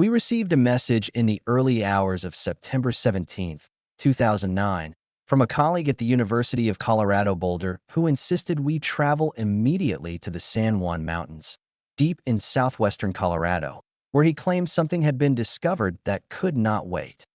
We received a message in the early hours of September 17, 2009, from a colleague at the University of Colorado Boulder who insisted we travel immediately to the San Juan Mountains, deep in southwestern Colorado, where he claimed something had been discovered that could not wait.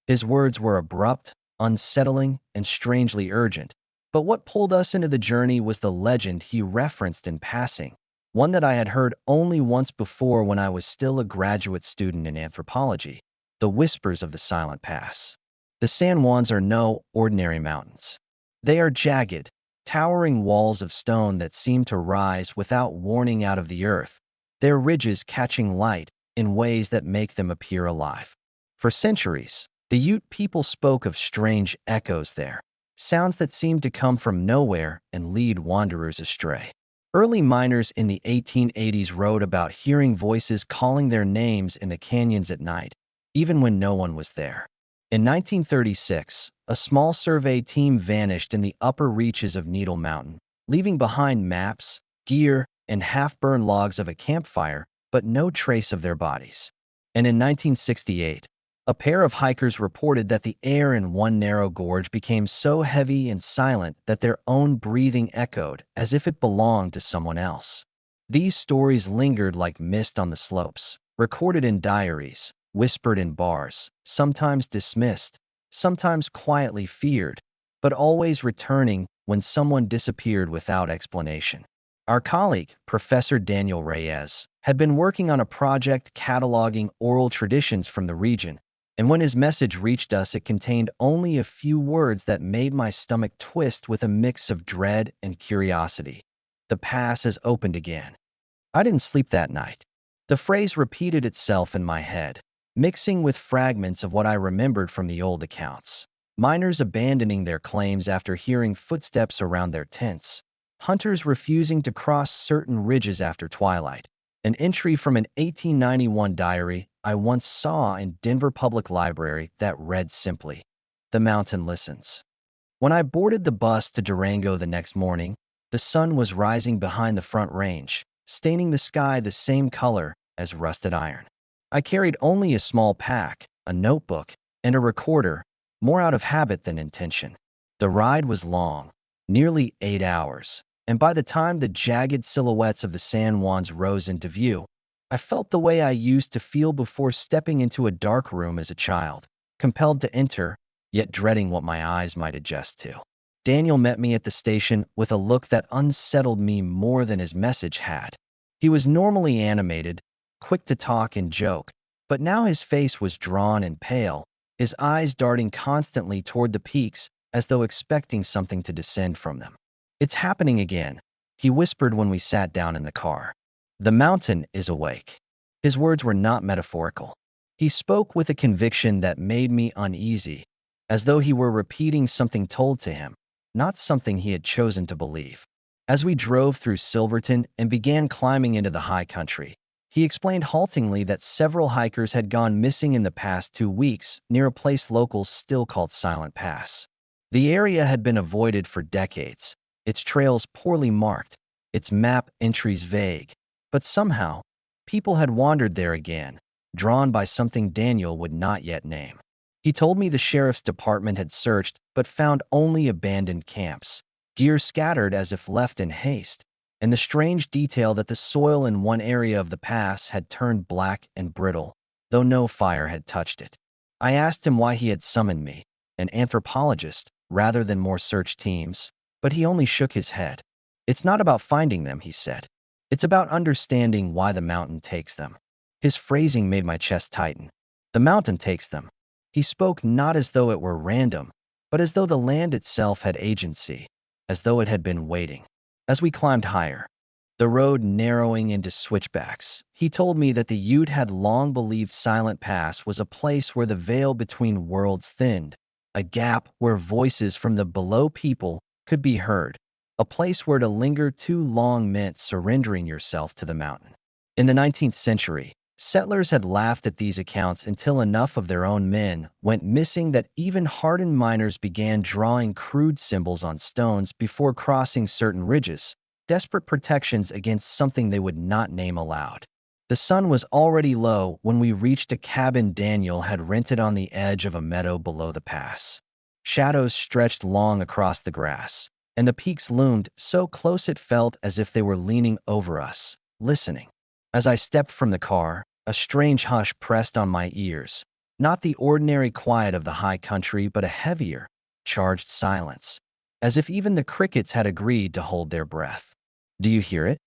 His words were abrupt, unsettling, and strangely urgent, but what pulled us into the journey was the legend he referenced in passing, one that I had heard only once before when I was still a graduate student in anthropology: the whispers of the Silent Pass. The San Juans are no ordinary mountains. They are jagged, towering walls of stone that seem to rise without warning out of the earth, their ridges catching light in ways that make them appear alive. For centuries, the Ute people spoke of strange echoes there, sounds that seemed to come from nowhere and lead wanderers astray. Early miners in the 1880s wrote about hearing voices calling their names in the canyons at night, even when no one was there. In 1936, a small survey team vanished in the upper reaches of Needle Mountain, leaving behind maps, gear, and half-burned logs of a campfire, but no trace of their bodies. And in 1968, a pair of hikers reported that the air in one narrow gorge became so heavy and silent that their own breathing echoed as if it belonged to someone else. These stories lingered like mist on the slopes, recorded in diaries, whispered in bars, sometimes dismissed, sometimes quietly feared, but always returning when someone disappeared without explanation. Our colleague, Professor Daniel Reyes, had been working on a project cataloging oral traditions from the region, and when his message reached us, it contained only a few words that made my stomach twist with a mix of dread and curiosity. "The pass has opened again." I didn't sleep that night. The phrase repeated itself in my head, mixing with fragments of what I remembered from the old accounts. Miners abandoning their claims after hearing footsteps around their tents. Hunters refusing to cross certain ridges after twilight. An entry from an 1891 diary I once saw in Denver Public Library that read simply, "The mountain listens." When I boarded the bus to Durango the next morning, the sun was rising behind the Front Range, staining the sky the same color as rusted iron. I carried only a small pack, a notebook, and a recorder, more out of habit than intention. The ride was long, nearly 8 hours, and by the time the jagged silhouettes of the San Juans rose into view, I felt the way I used to feel before stepping into a dark room as a child, compelled to enter, yet dreading what my eyes might adjust to. Daniel met me at the station with a look that unsettled me more than his message had. He was normally animated, quick to talk and joke, but now his face was drawn and pale, his eyes darting constantly toward the peaks as though expecting something to descend from them. "It's happening again," he whispered when we sat down in the car. "The mountain is awake." His words were not metaphorical. He spoke with a conviction that made me uneasy, as though he were repeating something told to him, not something he had chosen to believe. As we drove through Silverton and began climbing into the high country, he explained haltingly that several hikers had gone missing in the past 2 weeks near a place locals still called Silent Pass. The area had been avoided for decades, its trails poorly marked, its map entries vague, but somehow, people had wandered there again, drawn by something Daniel would not yet name. He told me the sheriff's department had searched but found only abandoned camps, gear scattered as if left in haste, and the strange detail that the soil in one area of the pass had turned black and brittle, though no fire had touched it. I asked him why he had summoned me, an anthropologist, rather than more search teams, but he only shook his head. "It's not about finding them," he said. "It's about understanding why the mountain takes them." His phrasing made my chest tighten. "The mountain takes them." He spoke not as though it were random, but as though the land itself had agency, as though it had been waiting. As we climbed higher, the road narrowing into switchbacks, he told me that the Ute had long believed Silent Pass was a place where the veil between worlds thinned, a gap where voices from the below people could be heard, a place where to linger too long meant surrendering yourself to the mountain. In the 19th century, settlers had laughed at these accounts until enough of their own men went missing that even hardened miners began drawing crude symbols on stones before crossing certain ridges, desperate protections against something they would not name aloud. The sun was already low when we reached a cabin Daniel had rented on the edge of a meadow below the pass. Shadows stretched long across the grass, and the peaks loomed so close it felt as if they were leaning over us, listening. As I stepped from the car, a strange hush pressed on my ears, not the ordinary quiet of the high country, but a heavier, charged silence, as if even the crickets had agreed to hold their breath. "Do you hear it?"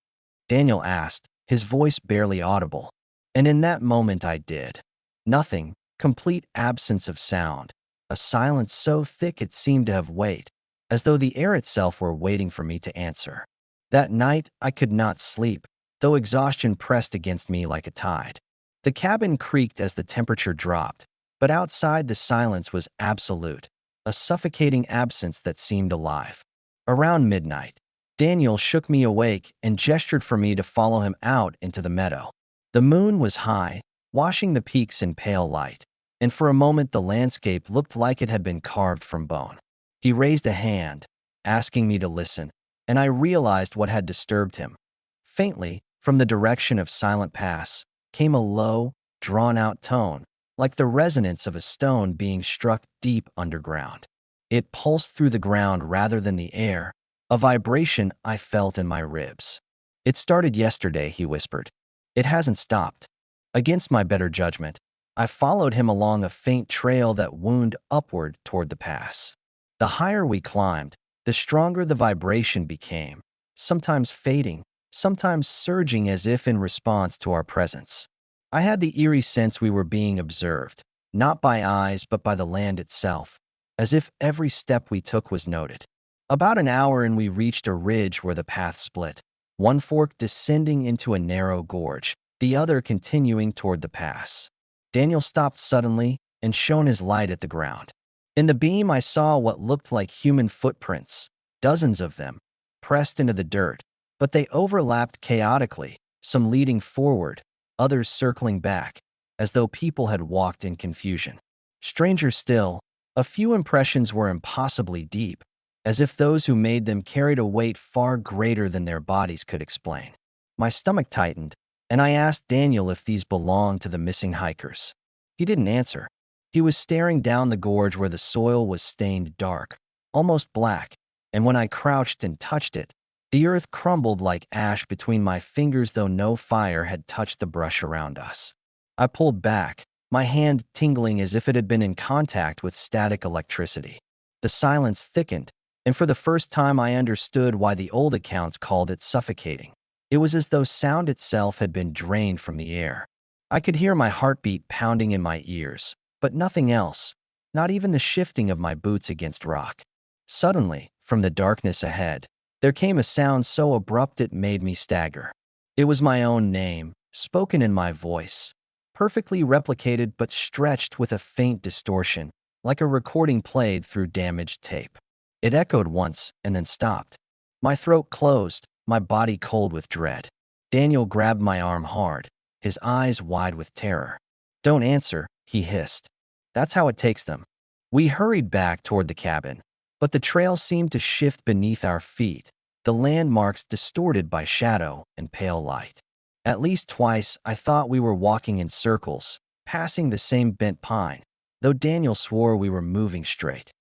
Daniel asked, his voice barely audible. And in that moment I did. Nothing, complete absence of sound, a silence so thick it seemed to have weight, as though the air itself were waiting for me to answer. That night I could not sleep, though exhaustion pressed against me like a tide. The cabin creaked as the temperature dropped, but outside the silence was absolute, a suffocating absence that seemed alive. Around midnight, Daniel shook me awake and gestured for me to follow him out into the meadow. The moon was high, washing the peaks in pale light, and for a moment the landscape looked like it had been carved from bone. He raised a hand, asking me to listen, and I realized what had disturbed him. Faintly, from the direction of Silent Pass, came a low, drawn-out tone, like the resonance of a stone being struck deep underground. It pulsed through the ground rather than the air, a vibration I felt in my ribs. "It started yesterday," he whispered. "It hasn't stopped." Against my better judgment, I followed him along a faint trail that wound upward toward the pass. The higher we climbed, the stronger the vibration became, sometimes fading, sometimes surging as if in response to our presence. I had the eerie sense we were being observed, not by eyes but by the land itself, as if every step we took was noted. About an hour and we reached a ridge where the path split, one fork descending into a narrow gorge, the other continuing toward the pass. Daniel stopped suddenly and shone his light at the ground. In the beam I saw what looked like human footprints, dozens of them, pressed into the dirt, but they overlapped chaotically, some leading forward, others circling back, as though people had walked in confusion. Stranger still, a few impressions were impossibly deep, as if those who made them carried a weight far greater than their bodies could explain. My stomach tightened, and I asked Daniel if these belonged to the missing hikers. He didn't answer. He was staring down the gorge where the soil was stained dark, almost black, and when I crouched and touched it, the earth crumbled like ash between my fingers, though no fire had touched the brush around us. I pulled back, my hand tingling as if it had been in contact with static electricity. The silence thickened, and for the first time I understood why the old accounts called it suffocating. It was as though sound itself had been drained from the air. I could hear my heartbeat pounding in my ears, but nothing else, not even the shifting of my boots against rock. Suddenly, from the darkness ahead, there came a sound so abrupt it made me stagger. It was my own name, spoken in my voice, perfectly replicated but stretched with a faint distortion, like a recording played through damaged tape. It echoed once and then stopped. My throat closed, my body cold with dread. Daniel grabbed my arm hard, his eyes wide with terror. "Don't answer," he hissed. "That's how it takes them." We hurried back toward the cabin, but the trail seemed to shift beneath our feet, the landmarks distorted by shadow and pale light. At least twice I thought we were walking in circles, passing the same bent pine, though Daniel swore we were moving straight.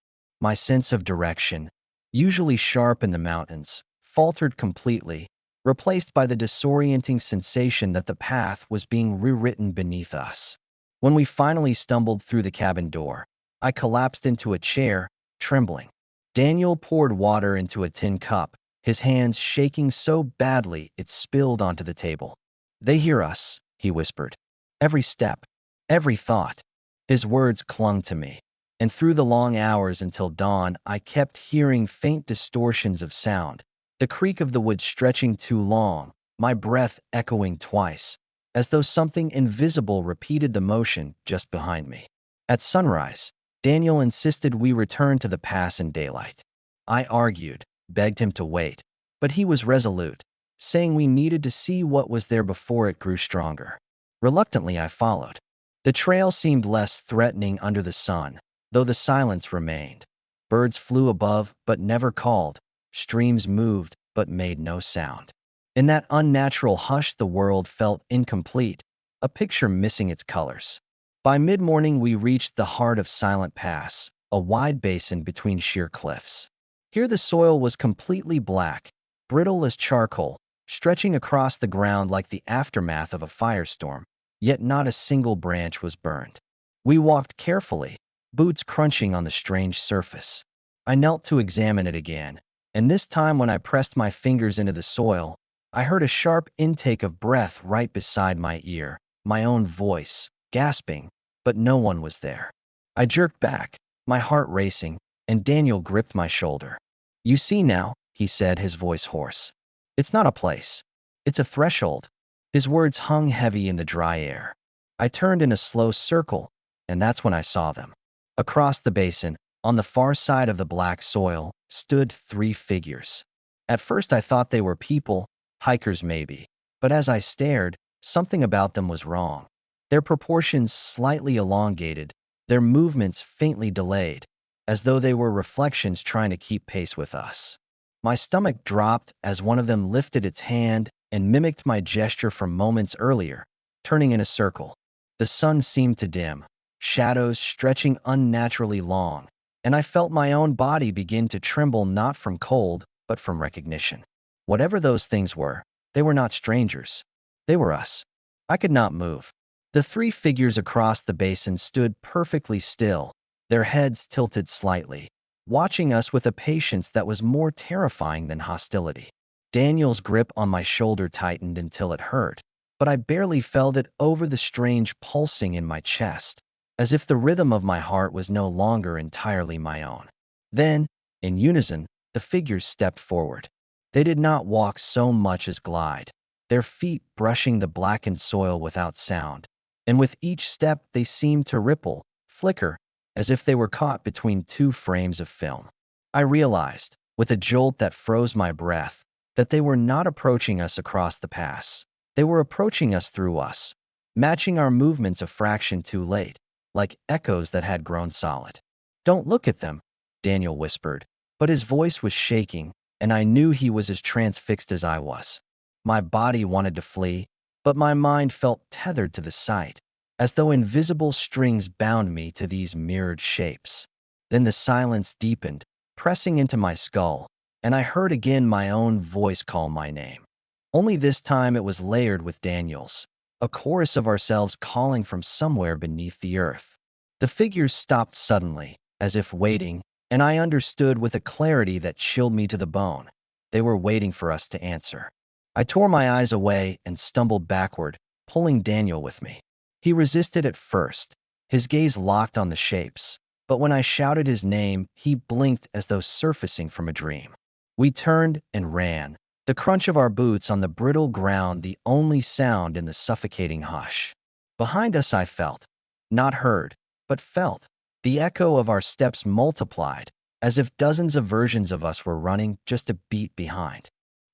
My sense of direction, usually sharp in the mountains, faltered completely, replaced by the disorienting sensation that the path was being rewritten beneath us. When we finally stumbled through the cabin door, I collapsed into a chair, trembling. Daniel poured water into a tin cup, his hands shaking so badly it spilled onto the table. "They hear us," he whispered. "Every step, every thought." His words clung to me, and through the long hours until dawn I kept hearing faint distortions of sound, the creak of the wood stretching too long, my breath echoing twice, as though something invisible repeated the motion just behind me. At sunrise, Daniel insisted we return to the pass in daylight. I argued, begged him to wait, but he was resolute, saying we needed to see what was there before it grew stronger. Reluctantly, I followed. The trail seemed less threatening under the sun, though the silence remained. Birds flew above but never called, streams moved but made no sound. In that unnatural hush, the world felt incomplete, a picture missing its colors. By mid-morning, we reached the heart of Silent Pass, a wide basin between sheer cliffs. Here the soil was completely black, brittle as charcoal, stretching across the ground like the aftermath of a firestorm, yet not a single branch was burned. We walked carefully, boots crunching on the strange surface. I knelt to examine it again, and this time when I pressed my fingers into the soil, I heard a sharp intake of breath right beside my ear, my own voice, gasping, but no one was there. I jerked back, my heart racing, and Daniel gripped my shoulder. "You see now," he said, his voice hoarse. "It's not a place. It's a threshold." His words hung heavy in the dry air. I turned in a slow circle, and that's when I saw them. Across the basin, on the far side of the black soil, stood three figures. At first I thought they were people, hikers maybe, but as I stared, something about them was wrong. Their proportions slightly elongated, their movements faintly delayed, as though they were reflections trying to keep pace with us. My stomach dropped as one of them lifted its hand and mimicked my gesture from moments earlier, turning in a circle. The sun seemed to dim, shadows stretching unnaturally long, and I felt my own body begin to tremble not from cold, but from recognition. Whatever those things were, they were not strangers. They were us. I could not move. The three figures across the basin stood perfectly still, their heads tilted slightly, watching us with a patience that was more terrifying than hostility. Daniel's grip on my shoulder tightened until it hurt, but I barely felt it over the strange pulsing in my chest, as if the rhythm of my heart was no longer entirely my own. Then, in unison, the figures stepped forward. They did not walk so much as glide, their feet brushing the blackened soil without sound, and with each step they seemed to ripple, flicker, as if they were caught between two frames of film. I realized, with a jolt that froze my breath, that they were not approaching us across the pass. They were approaching us through us, matching our movements a fraction too late, like echoes that had grown solid. "Don't look at them," Daniel whispered, but his voice was shaking, and I knew he was as transfixed as I was. My body wanted to flee, but my mind felt tethered to the sight, as though invisible strings bound me to these mirrored shapes. Then the silence deepened, pressing into my skull, and I heard again my own voice call my name. Only this time it was layered with Daniel's, a chorus of ourselves calling from somewhere beneath the earth. The figures stopped suddenly, as if waiting, and I understood with a clarity that chilled me to the bone. They were waiting for us to answer. I tore my eyes away and stumbled backward, pulling Daniel with me. He resisted at first, his gaze locked on the shapes, but when I shouted his name, he blinked as though surfacing from a dream. We turned and ran, the crunch of our boots on the brittle ground the only sound in the suffocating hush. Behind us I felt, not heard, but felt, the echo of our steps multiplied, as if dozens of versions of us were running just a beat behind.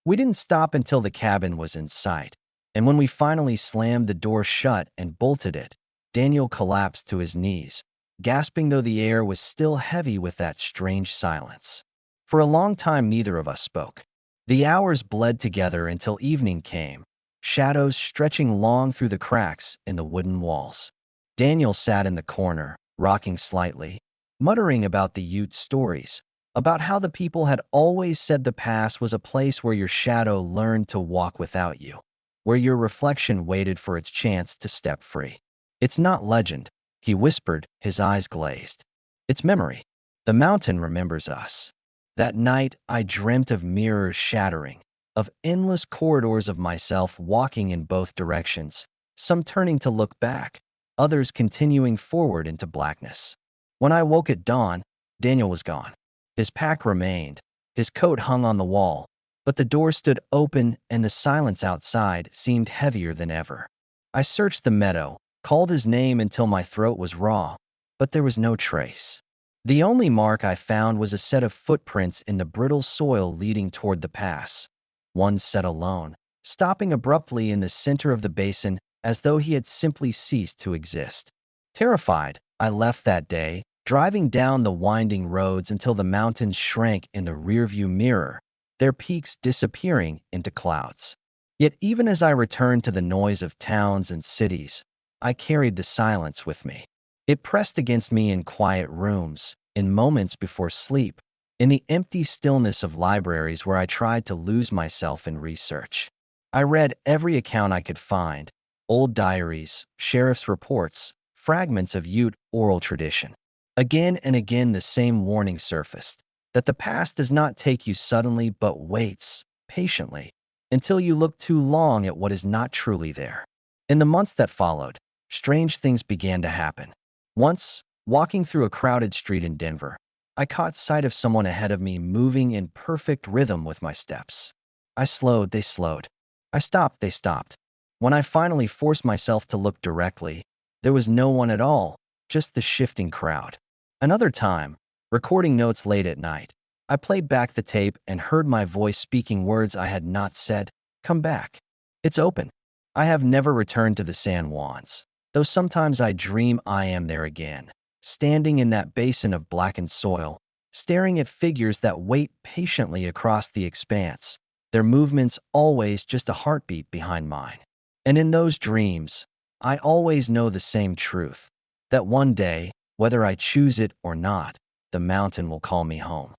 We didn't stop until the cabin was in sight, and when we finally slammed the door shut and bolted it, Daniel collapsed to his knees, gasping though the air was still heavy with that strange silence. For a long time neither of us spoke. The hours bled together until evening came, shadows stretching long through the cracks in the wooden walls. Daniel sat in the corner, rocking slightly, muttering about the Ute stories, about how the people had always said the past was a place where your shadow learned to walk without you, where your reflection waited for its chance to step free. "It's not legend," he whispered, his eyes glazed. "It's memory. The mountain remembers us." That night, I dreamt of mirrors shattering, of endless corridors of myself walking in both directions, some turning to look back, others continuing forward into blackness. When I woke at dawn, Daniel was gone. His pack remained, his coat hung on the wall, but the door stood open and the silence outside seemed heavier than ever. I searched the meadow, called his name until my throat was raw, but there was no trace. The only mark I found was a set of footprints in the brittle soil leading toward the pass. One set alone, stopping abruptly in the center of the basin as though he had simply ceased to exist. Terrified, I left that day, driving down the winding roads until the mountains shrank in the rearview mirror, their peaks disappearing into clouds. Yet even as I returned to the noise of towns and cities, I carried the silence with me. It pressed against me in quiet rooms, in moments before sleep, in the empty stillness of libraries where I tried to lose myself in research. I read every account I could find, old diaries, sheriff's reports, fragments of Ute oral tradition. Again and again the same warning surfaced, that the past does not take you suddenly but waits, patiently, until you look too long at what is not truly there. In the months that followed, strange things began to happen. Once, walking through a crowded street in Denver, I caught sight of someone ahead of me moving in perfect rhythm with my steps. I slowed, they slowed. I stopped, they stopped. When I finally forced myself to look directly, there was no one at all, just the shifting crowd. Another time, recording notes late at night, I played back the tape and heard my voice speaking words I had not said. Come back. It's open. I have never returned to the San Juans, though sometimes I dream I am there again, standing in that basin of blackened soil, staring at figures that wait patiently across the expanse, their movements always just a heartbeat behind mine. And in those dreams, I always know the same truth, that one day, whether I choose it or not, the mountain will call me home.